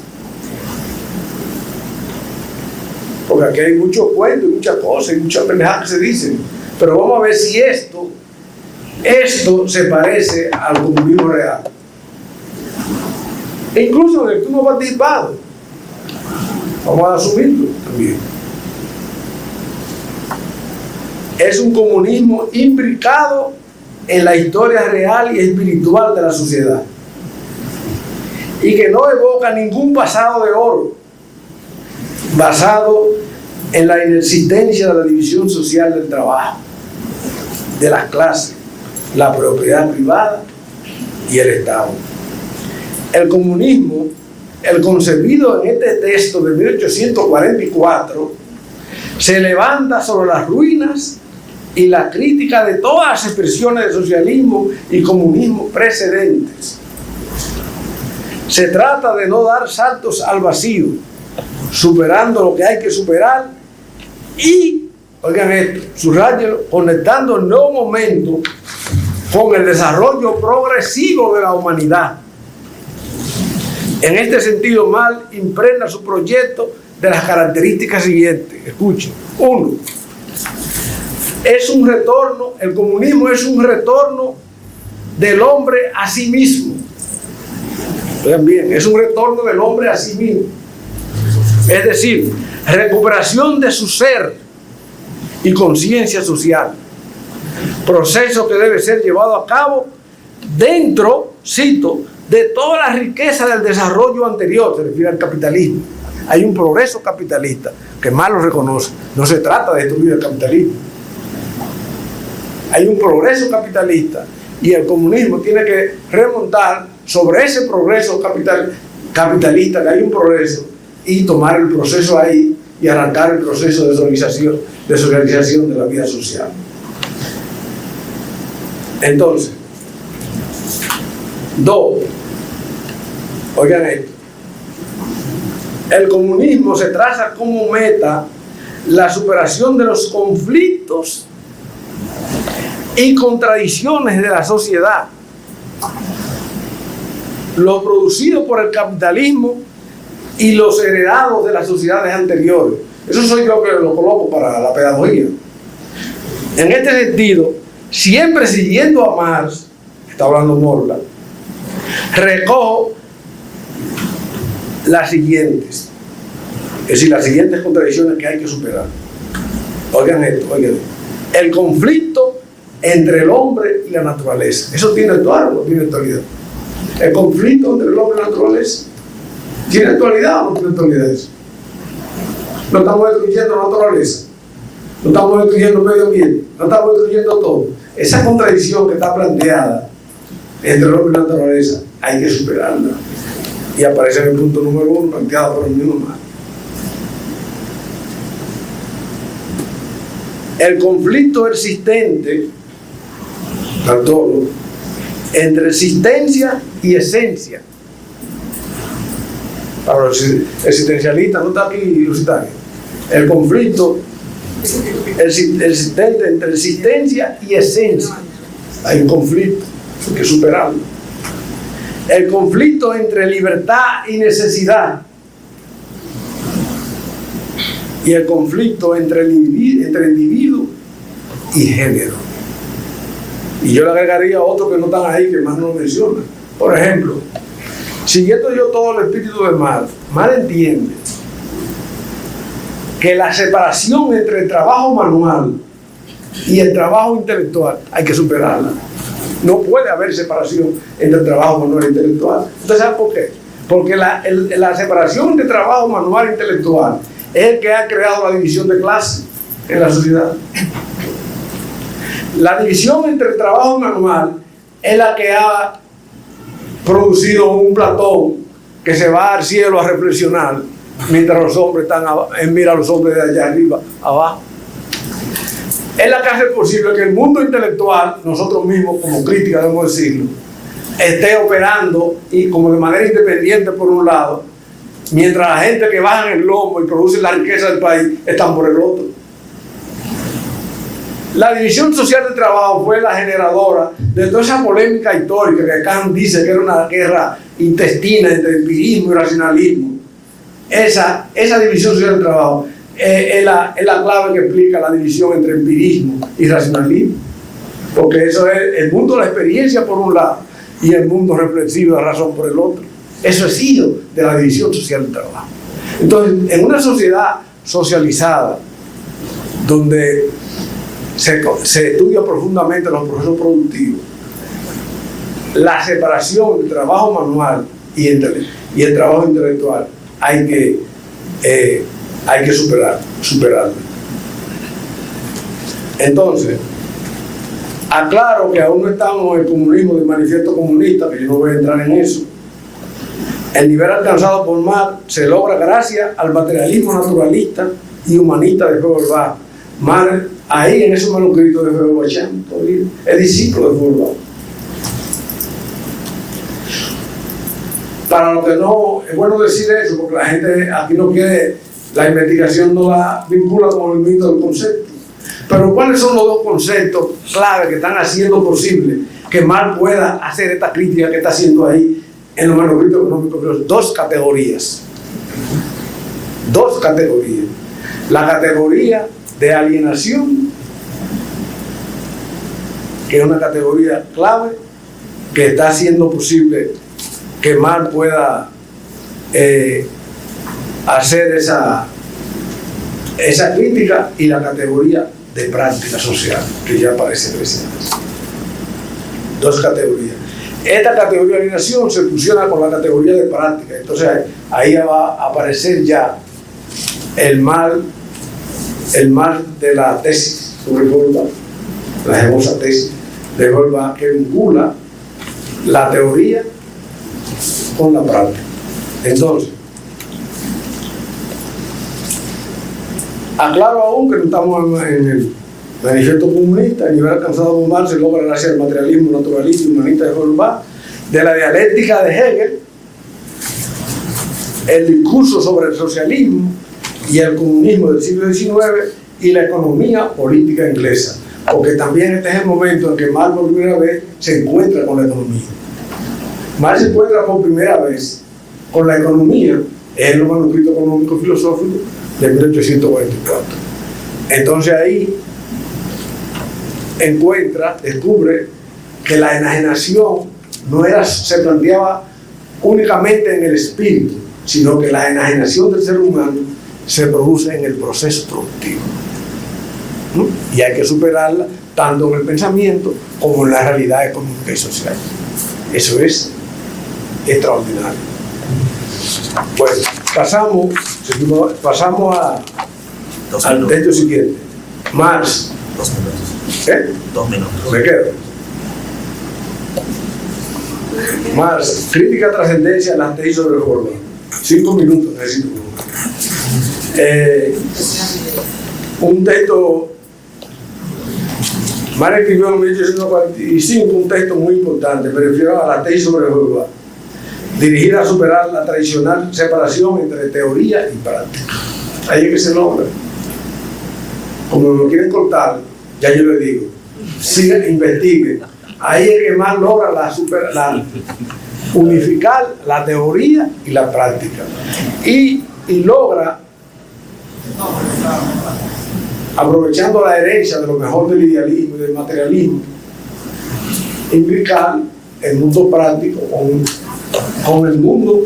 Porque aquí hay muchos cuentos y muchas cosas y muchas pendejadas que se dicen. Pero vamos a ver si esto se parece al comunismo real. E incluso en el que uno ha participado. Vamos a asumirlo también. Es un comunismo imbricado en la historia real y espiritual de la sociedad. Y que no evoca ningún pasado de oro, basado en la inexistencia de la división social del trabajo, de las clases, la propiedad privada y el Estado. El comunismo, el concebido en este texto de 1844, se levanta sobre las ruinas y la crítica de todas las expresiones de socialismo y comunismo precedentes. Se trata de no dar saltos al vacío, superando lo que hay que superar y, oigan esto, subrayenlo, conectando el nuevo momento con el desarrollo progresivo de la humanidad. En este sentido, Marx impregna su proyecto de las características siguientes. Escuchen. 1. Es un retorno, el comunismo es un retorno del hombre a sí mismo. Vean bien, es un retorno del hombre a sí mismo. Es decir, recuperación de su ser y conciencia social. Proceso que debe ser llevado a cabo dentro, cito, de toda la riqueza del desarrollo anterior, se refiere al capitalismo. Hay un progreso capitalista que Marx lo reconoce. No se trata de destruir el capitalismo. Hay un progreso capitalista y el comunismo tiene que remontar sobre ese progreso capitalista, que hay un progreso, y tomar el proceso ahí y arrancar el proceso de socialización de la vida social. Entonces, 2. Oigan esto. El comunismo se traza como meta la superación de los conflictos y contradicciones de la sociedad, lo producido por el capitalismo y los heredados de las sociedades anteriores. Eso soy yo que lo coloco para la pedagogía. En este sentido, siempre siguiendo a Marx, está hablando Morla, recojo las siguientes, es decir, las siguientes contradicciones que hay que superar. Oigan esto, oigan esto. El conflicto entre el hombre y la naturaleza. ¿Eso tiene actualidad o no tiene actualidad? El conflicto entre el hombre y la naturaleza. ¿Tiene actualidad o no tiene actualidad eso? No estamos destruyendo la naturaleza, no estamos destruyendo el medio ambiente, no estamos destruyendo todo. Esa contradicción que está planteada entre el hombre y la naturaleza hay que superarla. Y aparece en el punto número 1 planteado por el mismo Marx. El conflicto existente, tanto entre existencia y esencia. Para los existencialistas, no está aquí Lusitario. El conflicto existente entre existencia y esencia. Hay un conflicto, hay que superarlo. El conflicto entre libertad y necesidad. Y el conflicto entre individuo y género. Y yo le agregaría otro que no están ahí, que más no mencionan. Por ejemplo, siguiendo yo todo el espíritu de Marx, Marx entiende que la separación entre el trabajo manual y el trabajo intelectual hay que superarla. No puede haber separación entre el trabajo manual e intelectual. ¿Usted sabe por qué? Porque la separación entre trabajo manual e intelectual es el que ha creado la división de clase en la sociedad. La división entre el trabajo manual es la que ha producido un Platón que se va al cielo a reflexionar mientras los hombres están mira a los hombres de allá arriba, abajo. Es la que hace posible que el mundo intelectual, nosotros mismos como crítica debemos decirlo, esté operando y como de manera independiente por un lado, mientras la gente que baja en el lomo y produce la riqueza del país están por el otro. La división social del trabajo fue la generadora de toda esa polémica histórica que Kant dice que era una guerra intestina entre empirismo y racionalismo. Esa división social del trabajo es la clave que explica la división entre empirismo y racionalismo, porque eso es el mundo de la experiencia por un lado y el mundo reflexivo de la razón por el otro. Eso es hijo de la división social del trabajo. Entonces, en una sociedad socializada donde se estudia profundamente los procesos productivos, la separación del trabajo manual y el trabajo intelectual hay que superarlo. Entonces, aclaro que aún no estamos en el comunismo del manifiesto comunista, que yo no voy a entrar en eso, El nivel alcanzado por Marx se logra gracias al materialismo naturalista y humanista de Feuerbach. Marx, ahí en esos manuscritos de Feuerbach, es discípulo de Feuerbach. Para lo que no, es bueno decir eso, porque la gente aquí no quiere, la investigación no la vincula con el mito del concepto. Pero ¿cuáles son los dos conceptos clave que están haciendo posible que Marx pueda hacer esta crítica que está haciendo ahí en los manuscritos económicos? Dos categorías. Dos categorías. La categoría de alienación, que es una categoría clave que está haciendo posible que Marx pueda hacer esa crítica, y la categoría de práctica social, que ya aparece presente. Dos categorías. Esta categoría de alienación se fusiona con la categoría de práctica. Entonces ahí va a aparecer ya el mal de la tesis sobre Feuerbach, la famosa tesis de Feuerbach, que vincula la teoría con la práctica. Entonces, aclaro aún que no estamos en el manifiesto comunista. El nivel alcanzado por Marx se logra gracias al materialismo naturalista y humanista de Feuerbach, de la dialéctica de Hegel, el discurso sobre el socialismo y el comunismo del siglo XIX y la economía política inglesa, porque también este es el momento en que Marx por primera vez se encuentra con la economía. Marx se encuentra por primera vez con la economía en los manuscritos económicos filosóficos de 1844. Entonces ahí descubre que la enajenación no se planteaba únicamente en el espíritu, sino que la enajenación del ser humano se produce en el proceso productivo. Y hay que superarla tanto en el pensamiento como en la realidad económica y social. Eso es extraordinario. Pues pasamos al texto siguiente. Marx. 2 minutos. ¿Qué? 2 minutos. Me quedo. Marx, crítica trascendencia a las tesis sobre Feuerbach. 5 minutos necesito. Un texto. Marx escribió en 1845 un texto muy importante, me refiero a la tesis sobre Feuerbach, dirigida a superar la tradicional separación entre teoría y práctica. Ahí es que se logra. Como lo quieren cortar, ya yo le digo, sigan, investiguen. Ahí es que más logra unificar la teoría y la práctica. Y logra, aprovechando la herencia de lo mejor del idealismo y del materialismo, implicar el mundo práctico con el mundo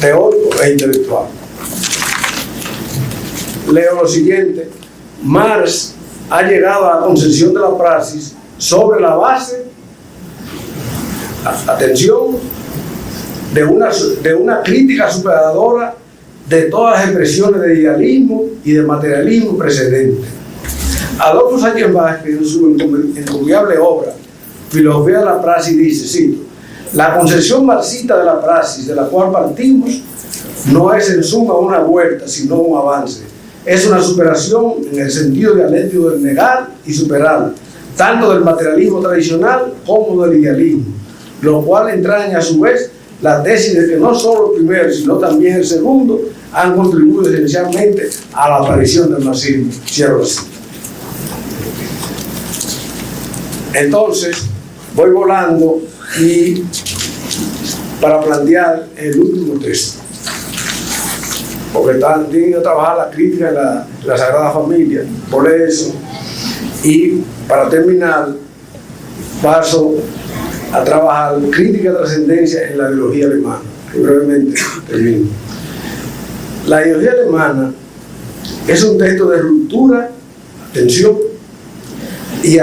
teórico e intelectual. Leo lo siguiente. Marx ha llegado a la concepción de la praxis sobre la base, atención, de una crítica superadora de todas las expresiones de idealismo y de materialismo precedentes. Adolfo Sánchez Vázquez, en su encomiable obra Filosofía de la Praxis, dice, cito: la concepción marxista de la praxis de la cual partimos no es en suma una vuelta, sino un avance. Es una superación en el sentido dialéctico del negar y superar, tanto del materialismo tradicional como del idealismo, lo cual entraña a su vez la tesis de que no solo el primero, sino también el segundo han contribuido esencialmente a la aparición del marxismo. Cierro así. Entonces, voy volando y para plantear el último texto, porque tienen que trabajar la crítica de la Sagrada Familia, por eso, y para terminar paso a trabajar crítica de trascendencia en la ideología alemana, que brevemente termino. La ideología alemana es un texto de ruptura, atención, y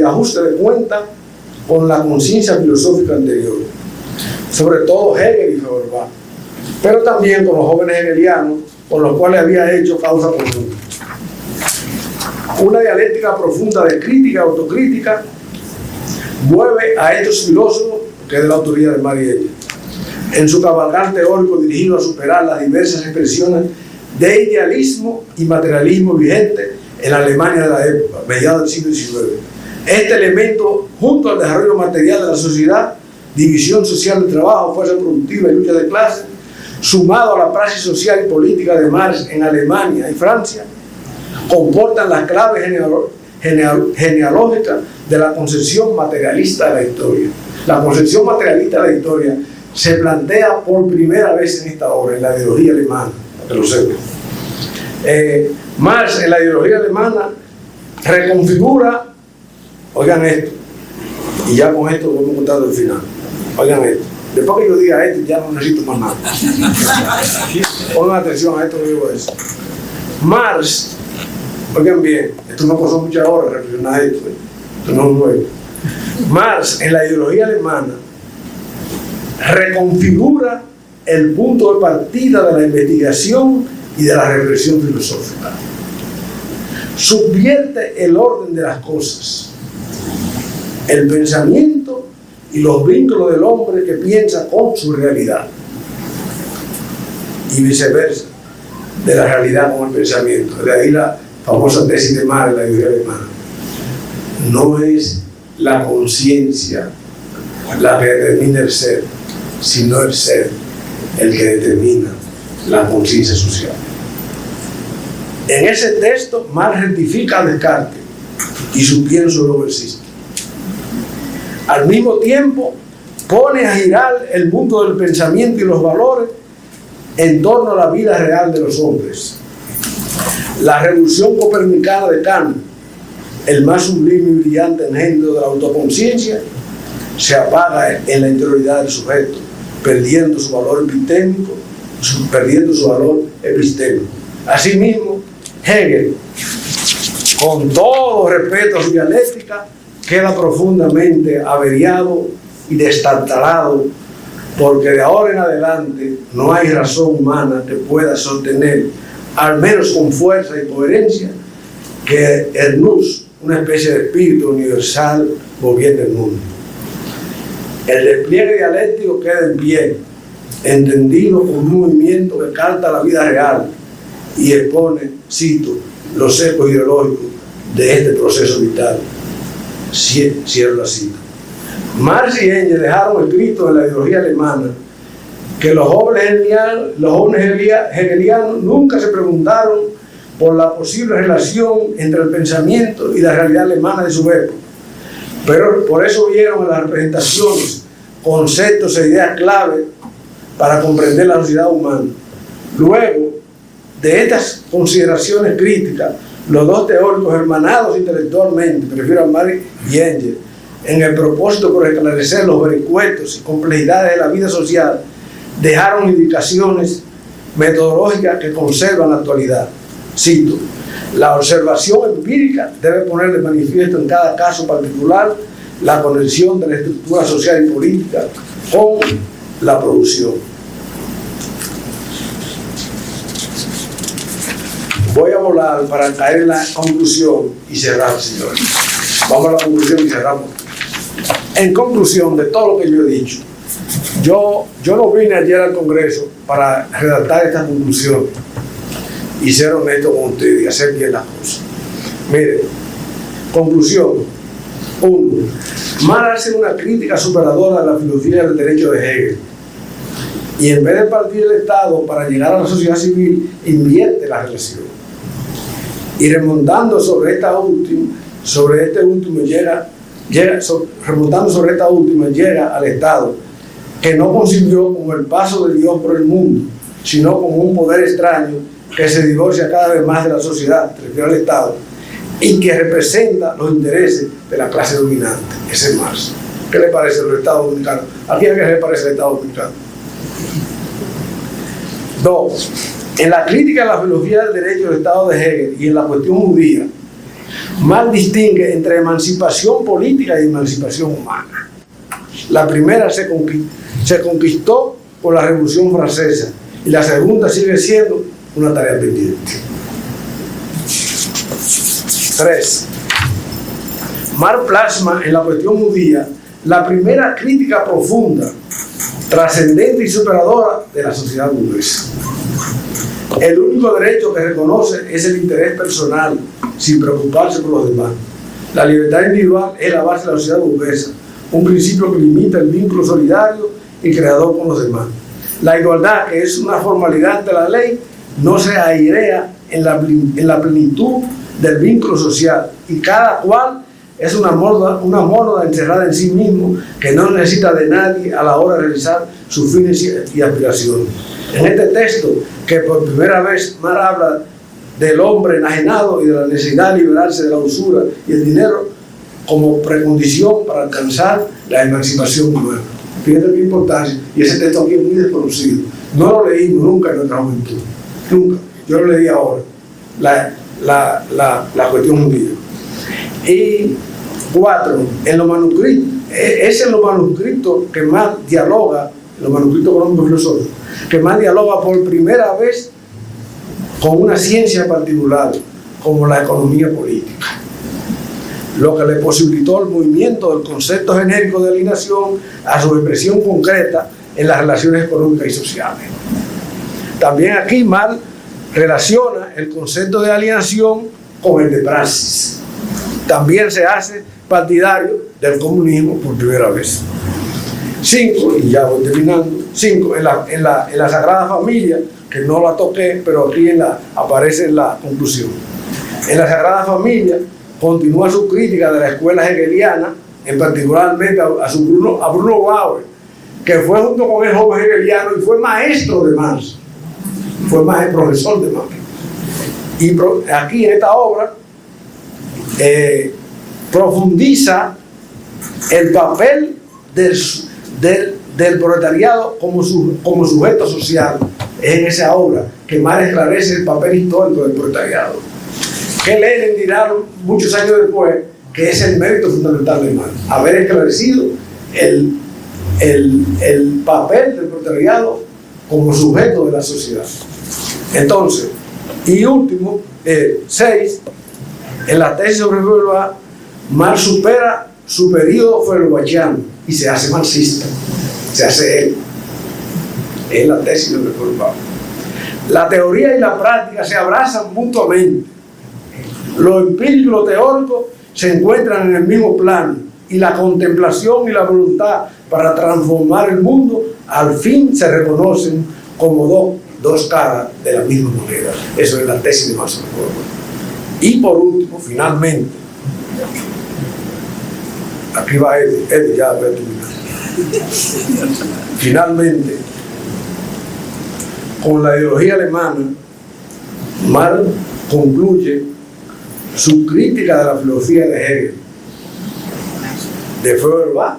ajuste de cuenta con la conciencia filosófica anterior, sobre todo Hegel y Feuerbach, pero también con los jóvenes hegelianos, con los cuales había hecho causa común. Una dialéctica profunda de crítica y autocrítica mueve a estos filósofos, que es de la autoría de Marx y ella, en su cabalgar teórico dirigido a superar las diversas expresiones de idealismo y materialismo vigentes en la Alemania de la época, mediados del siglo XIX. Este elemento, junto al desarrollo material de la sociedad, división social del trabajo, fuerza productiva y lucha de clases, sumado a la praxis social y política de Marx en Alemania y Francia, comportan las claves genealógicas de la concepción materialista de la historia. La concepción materialista de la historia se plantea por primera vez en esta obra, en la ideología alemana, para que lo sepan. Marx, en la ideología alemana, reconfigura, oigan esto, y ya con esto vamos a contar al final, oigan esto. Después que yo diga esto, ya no necesito más nada. Pongan atención a esto que digo eso. Marx, oigan bien, esto no pasó muchas horas reflexionar esto no es nuevo. Marx, en la ideología alemana, reconfigura el punto de partida de la investigación y de la reflexión filosófica. Subvierte el orden de las cosas, el pensamiento y los vínculos del hombre que piensa con su realidad, y viceversa, de la realidad con el pensamiento. De ahí la famosa tesis de Marx en la ideología alemana. No es la conciencia la que determina el ser, sino el ser el que determina la conciencia social. En ese texto, Marx rectifica a Descartes y su pienso no persiste. Al mismo tiempo, pone a girar el mundo del pensamiento y los valores en torno a la vida real de los hombres. La revolución copernicana de Kant, el más sublime y brillante engendro de la autoconciencia, se apaga en la interioridad del sujeto, perdiendo su valor epistémico, perdiendo su valor epistémico. Asimismo, Hegel, con todo respeto a su dialéctica, queda profundamente averiado y destartalado, porque de ahora en adelante no hay razón humana que pueda sostener, al menos con fuerza y coherencia, que el nous, una especie de espíritu universal, gobierne el mundo. El despliegue dialéctico queda en pie, entendido como un movimiento que carta la vida real y expone, cito, los ecos ideológicos de este proceso vital. Cierro la cita. Marx y Engels dejaron escrito en la ideología alemana que los jóvenes hegelianos nunca se preguntaron por la posible relación entre el pensamiento y la realidad alemana de su época, pero por eso vieron en las representaciones conceptos e ideas clave para comprender la sociedad humana. Luego de estas consideraciones críticas, los dos teóricos hermanados intelectualmente, prefiero a Marx y Engels, en el propósito por esclarecer los vericuetos y complejidades de la vida social, dejaron indicaciones metodológicas que conservan la actualidad. Cito: la observación empírica debe poner de manifiesto en cada caso particular la conexión de la estructura social y política con la producción. Voy a volar para caer en la conclusión y cerrar, señores. Vamos a la conclusión y cerramos. En conclusión de todo lo que yo he dicho, yo no vine ayer al Congreso para redactar esta conclusión y ser honesto con ustedes y hacer bien las cosas. Miren, conclusión. 1. Marx hace una crítica superadora de la filosofía del derecho de Hegel, y en vez de partir del Estado para llegar a la sociedad civil, invierte la relación. Y remontando sobre esta última, llega al Estado, que no concibió como el paso de Dios por el mundo, sino como un poder extraño que se divorcia cada vez más de la sociedad, se refiere al Estado, y que representa los intereses de la clase dominante. Ese es Marx. ¿Qué le parece al Estado dominicano? ¿A quién le parece el Estado dominicano? 2. En la crítica a la filosofía del derecho del Estado de Hegel y en la cuestión judía, Marx distingue entre emancipación política y emancipación humana. La primera se conquistó por la Revolución Francesa y la segunda sigue siendo una tarea pendiente. 3. Marx plasma en la cuestión judía la primera crítica profunda trascendente y superadora de la sociedad burguesa. El único derecho que reconoce es el interés personal, sin preocuparse por los demás. La libertad individual es la base de la sociedad burguesa, un principio que limita el vínculo solidario y creador con los demás. La igualdad, que es una formalidad ante la ley, no se airea en la plenitud del vínculo social, y cada cual es una mónada encerrada en sí mismo que no necesita de nadie a la hora de realizar sus fines y aspiraciones. En este texto, que por primera vez Marx habla del hombre enajenado y de la necesidad de liberarse de la usura y el dinero como precondición para alcanzar la emancipación humana. Fíjate qué importancia, y ese texto aquí es muy desconocido. No lo leímos nunca en nuestra juventud, nunca. Yo lo leí ahora, la cuestión judía. Y 4, en los manuscritos, es en los manuscritos que más dialoga, los manuscritos económicos filosóficos, que más dialoga por primera vez con una ciencia particular, como la economía política, lo que le posibilitó el movimiento del concepto genérico de alienación a su expresión concreta en las relaciones económicas y sociales. También aquí Marx relaciona el concepto de alienación con el de praxis. También se hace partidario del comunismo por primera vez. 5, y ya voy terminando, 5, en la Sagrada Familia, que no la toqué, pero aquí aparece en la conclusión. En la Sagrada Familia continúa su crítica de la escuela hegeliana, en particularmente a Bruno Bauer, que fue junto con el joven hegeliano y fue maestro de Marx, fue profesor de Marx. Y aquí en esta obra profundiza el papel del proletariado como sujeto social. Es en esa obra que Marx esclarece el papel histórico del proletariado, que Lenin dirá muchos años después que es el mérito fundamental de Marx, haber esclarecido el papel del proletariado como sujeto de la sociedad. Entonces, y último, 6, en la tesis sobre Feuerbach, Marx supera su periodo feuerbachiano y se hace marxista, se hace él. Es la tesis sobre Feuerbach. La teoría y la práctica se abrazan mutuamente. Lo empírico y lo teórico se encuentran en el mismo plano, y la contemplación y la voluntad para transformar el mundo al fin se reconocen como dos caras de la misma moneda. Eso es la tesis de Marx sobre Feuerbach. Y por último, finalmente, aquí va Eddie, ya voy a terminar. Finalmente, con la ideología alemana, Marx concluye su crítica de la filosofía de Hegel, de Feuerbach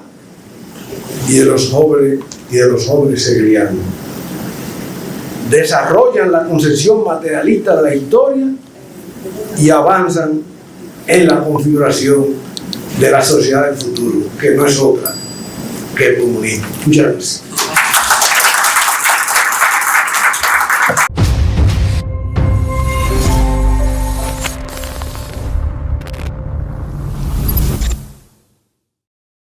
y de los jóvenes hegelianos. Desarrollan la concepción materialista de la historia y avanzan en la configuración de la sociedad del futuro, que no es otra que el comunismo. Muchas gracias.